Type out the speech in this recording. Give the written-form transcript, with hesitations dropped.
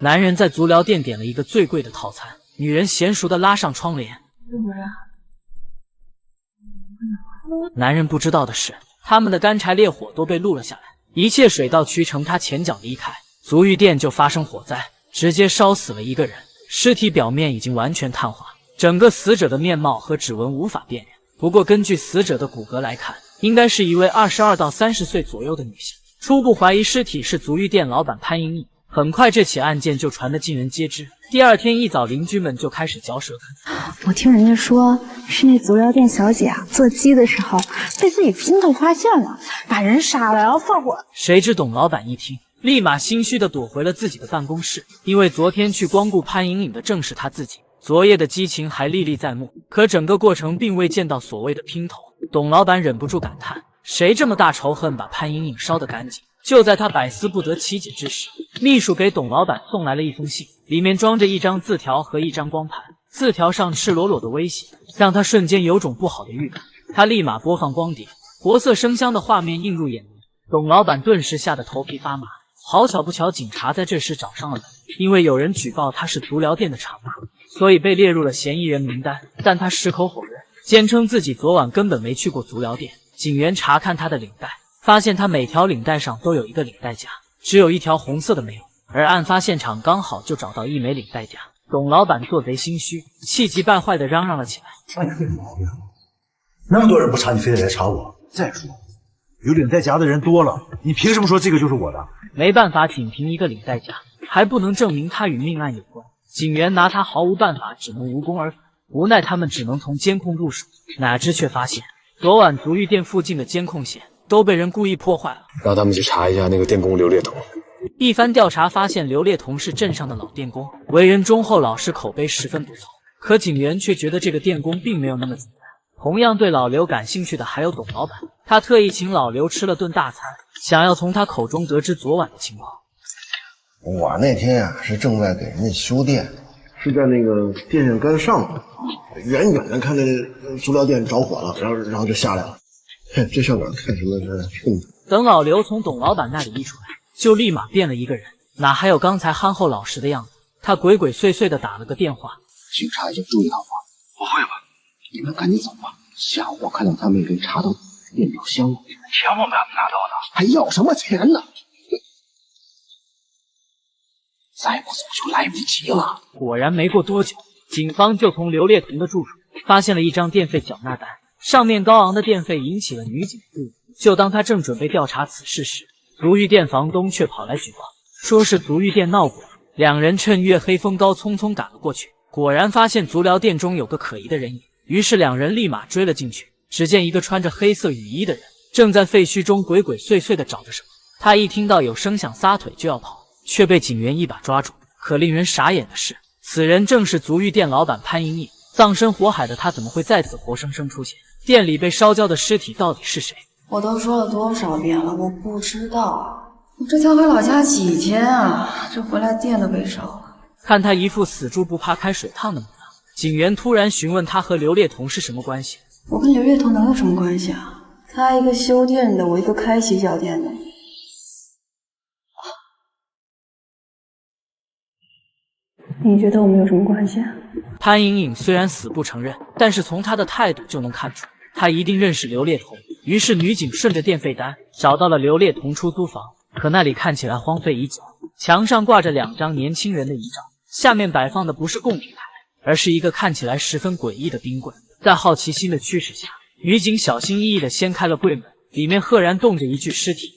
男人在足疗店点了一个最贵的套餐，女人娴熟地拉上窗帘。男人不知道的是，他们的干柴烈火都被录了下来，一切水到渠成。他前脚离开足浴店就发生火灾，直接烧死了一个人，尸体表面已经完全碳化，整个死者的面貌和指纹无法辨认。不过根据死者的骨骼来看，应该是一位22到30岁左右的女性。初步怀疑尸体是足浴店老板潘莹莹。很快这起案件就传得尽人皆知。第二天一早，邻居们就开始嚼舌根。我听人家说，是那足疗店小姐啊，做鸡的时候被自己姘头发现了，把人杀了，然后放火。谁知董老板一听，立马心虚地躲回了自己的办公室，因为昨天去光顾潘莹莹的正是他自己。昨夜的激情还历历在目，可整个过程并未见到所谓的姘头。董老板忍不住感叹：谁这么大仇恨，把潘莹莹烧得干净？就在他百思不得其解之时，秘书给董老板送来了一封信，里面装着一张字条和一张光盘，字条上赤裸裸的威胁，让他瞬间有种不好的预感。他立马播放光碟，活色生香的画面映入眼帘，董老板顿时吓得头皮发麻。好巧不巧，警察在这时找上了门，因为有人举报他是足疗店的常客，所以被列入了嫌疑人名单。但他矢口否认，坚称自己昨晚根本没去过足疗店。警员查看他的领带，发现他每条领带上都有一个领带夹，只有一条红色的没有。而案发现场刚好就找到一枚领带夹。董老板做贼心虚，气急败坏地嚷嚷了起来：“哎，这毛病！那么多人不查，你非得来查我？再说，有领带夹的人多了，你凭什么说这个就是我的？”没办法，仅凭一个领带夹还不能证明他与命案有关。警员拿他毫无办法，只能无功而返。无奈他们只能从监控入手，哪知却发现昨晚足浴店附近的监控线都被人故意破坏了。让他们去查一下那个电工刘烈彤。一番调查发现，刘烈彤是镇上的老电工，为人忠厚老实，口碑十分不错。可警员却觉得这个电工并没有那么简单。同样对老刘感兴趣的还有董老板，他特意请老刘吃了顿大餐，想要从他口中得知昨晚的情况。我那天啊是正在给人家修电，是在那个电线杆上头，远远的看那足疗店着火了，然后就下来了。这上哪看什么是冲突？等老刘从董老板那里一出来，就立马变了一个人，哪还有刚才憨厚老实的样子？他鬼鬼祟祟的打了个电话，警察已经注意到我，不会吧？你们赶紧走吧，下午我看到他们给查到电表箱，钱我们还没拿到呢，还要什么钱呢？再不走就来不及了。果然没过多久，警方就从刘烈彤的住处发现了一张电费缴纳单，上面高昂的电费引起了女警的注意。就当他正准备调查此事时，足浴店房东却跑来举报，说是足浴店闹鬼。两人趁月黑风高匆匆赶了过去，果然发现足疗店中有个可疑的人影，于是两人立马追了进去。只见一个穿着黑色雨衣的人正在废墟中鬼鬼祟祟地找着什么，他一听到有声响撒腿就要跑，却被警员一把抓住。可令人傻眼的是，此人正是足浴店老板潘莹莹。葬身火海的他怎么会再次活生生出现？店里被烧焦的尸体到底是谁？我都说了多少遍了，我不知道。我这才回老家几天啊，这回来店都被烧了。看他一副死猪不怕开水烫的模样，警员突然询问他和刘烈彤是什么关系。我跟刘烈彤能有什么关系啊？他一个修电的，我一个开洗脚店的。你觉得我们有什么关系啊？潘莹莹虽然死不承认，但是从她的态度就能看出，她一定认识刘烈彤。于是女警顺着电费单找到了刘烈彤出租房，可那里看起来荒废已久，墙上挂着2张年轻人的遗照，下面摆放的不是贡品台，而是一个看起来十分诡异的冰柜。在好奇心的驱使下，女警小心翼翼地掀开了柜门，里面赫然冻着一具尸体。